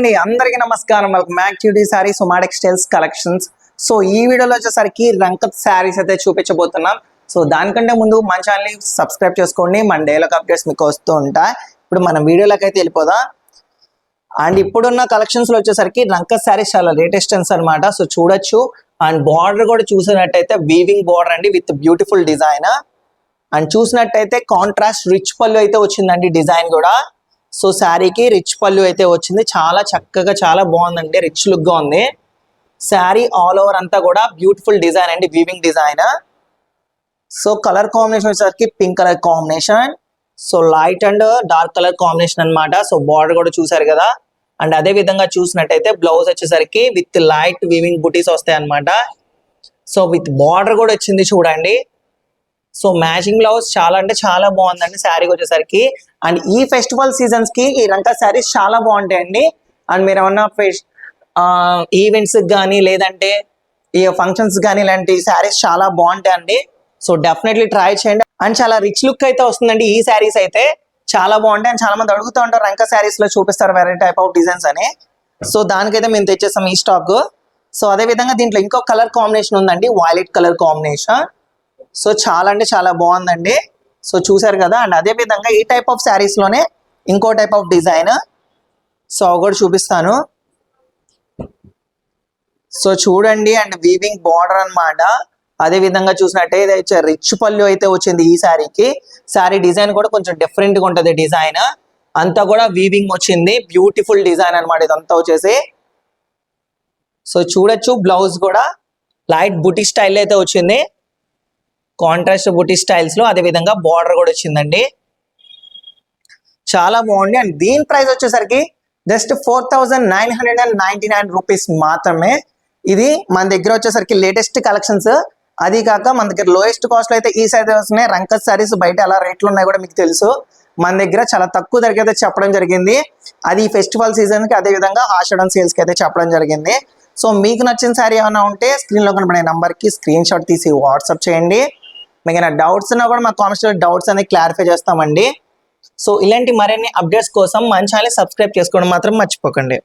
అండి అందరికీ నమస్కారం. Welcome back to the saris Uma textiles collections. So ఈ వీడియోలో వచ్చేసరికి రంకత్ శారీస్ అయితే చూపించబోతున్నాం. సో దానికంటే ముందు మన ఛానల్ని సబ్స్క్రైబ్ చేసుకోండి. మన డైలీ అప్డేట్స్ మీకు వస్తూ ఉంటాయి. ఇప్పుడు మన వీడియోలోకి అయితే వెళ్ళిపోదాం. అండ్ ఇప్పుడున్న కలెక్షన్స్ లో వచ్చేసరికి రంకత్ శారీస్ చాలా లేటెస్ట్ అనమాట. సో చూడొచ్చు. అండ్ బార్డర్ కూడా చూసినట్టయితే వీవింగ్ బార్డర్ అండి విత్ బ్యూటిఫుల్ డిజైన్. అండ్ చూసినట్టయితే కాంట్రాస్ట్ రిచ్ పళ్ళు అయితే వచ్చిందండి డిజైన్ కూడా. సో శారీకి రిచ్ పళ్ళు అయితే వచ్చింది. చాలా చక్కగా చాలా బాగుందండి, రిచ్ లుక్ గా ఉంది. శారీ ఆల్ ఓవర్ అంతా కూడా బ్యూటిఫుల్ డిజైన్ అండి, weaving design. So colour combination వచ్చేసరికి pink colour combination. So light and dark colour combination అనమాట. సో బార్డర్ కూడా చూసారు కదా. అండ్ అదే విధంగా చూసినట్టయితే బ్లౌజ్ వచ్చేసరికి విత్ లైట్ వీవింగ్ బుటీస్ వస్తాయి అనమాట. సో విత్ బార్డర్ కూడా వచ్చింది చూడండి. సో మ్యాచింగ్ బ్లౌజ్ చాలా అంటే చాలా బాగుందండి శారీకి వచ్చేసరికి. అండ్ ఈ ఫెస్టివల్ సీజన్స్ కి ఈ రంకా శారీస్ చాలా బాగుంటాయండి. అండ్ మీరు ఏమన్నా ఈవెంట్స్ కానీ లేదంటే ఈ ఫంక్షన్స్ కానీ ఇలాంటి శారీస్ చాలా బాగుంటాయండి. సో డెఫినెట్లీ ట్రై చేయండి. అండ్ చాలా రిచ్ లుక్ అయితే వస్తుందండి ఈ శారీస్ అయితే. చాలా బాగుంటాయి. అండ్ చాలా మంది అడుగుతూ ఉంటారు రంకా శారీస్ లో చూపిస్తారు వెరైటీ టైప్ ఆఫ్ డిజైన్స్ అని. సో దానికైతే మేము తెచ్చేస్తాం ఈ స్టాక్. సో అదే విధంగా దీంట్లో ఇంకో కలర్ కాంబినేషన్ ఉందండి, వైలెట్ కలర్ కాంబినేషన్. సో చాలా అంటే చాలా బాగుందండి. సో చూసారు కదా. అండ్ అదే విధంగా ఈ టైప్ ఆఫ్ శారీస్ లోనే ఇంకో టైప్ ఆఫ్ డిజైన్. సో కూడా చూపిస్తాను. సో చూడండి. అండ్ వీవింగ్ బార్డర్ అనమాట. అదే విధంగా చూసినట్టయితే రిచ్ పళ్ళు అయితే వచ్చింది ఈ శారీకి. శారీ డిజైన్ కూడా కొంచెం డిఫరెంట్ గా ఉంటది డిజైన్. అంతా కూడా వీవింగ్ వచ్చింది, బ్యూటిఫుల్ డిజైన్ అనమాట ఇదంతా వచ్చేసి. సో చూడొచ్చు. బ్లౌజ్ కూడా లైట్ బుటీ స్టైల్ అయితే వచ్చింది, కాంట్రాస్ట్ బుటీ స్టైల్స్ లో. అదే విధంగా బార్డర్ కూడా వచ్చిందండి, చాలా బాగుంది. అండ్ దీని ప్రైస్ వచ్చేసరికి జస్ట్ 4999 రూపీస్ మాత్రమే. ఇది మన దగ్గర వచ్చేసరికి లేటెస్ట్ కలెక్షన్స్. అది కాక మన దగ్గర లోయెస్ట్ కాస్ట్ లో అయితే ఈ సైజ్ వస్తున్నాయి. రంకత్ సారీస్ బయట ఎలా రేట్లు ఉన్నాయి కూడా మీకు తెలుసు. మన దగ్గర చాలా తక్కువ ధరకి అయితే చెప్పడం జరిగింది. అది ఫెస్టివల్ సీజన్ కి, అదే విధంగా ఆషాఢం సేల్స్ కి అయితే చెప్పడం జరిగింది. సో మీకు నచ్చిన శారీ ఏమైనా ఉంటే స్క్రీన్ లో కనబడే నంబర్ కి స్క్రీన్ షాట్ తీసి వాట్సాప్ చేయండి. మీకు ఏమైనా డౌట్స్ ఉన్నా కూడా మా కామెంట్స్ లో డౌట్స్ అనేది క్లారిఫై చేస్తామండి. సో ఇలాంటి మరిన్ని అప్డేట్స్ కోసం మన ఛానల్ సబ్స్క్రైబ్ చేసుకోవడం మాత్రం మర్చిపోకండి.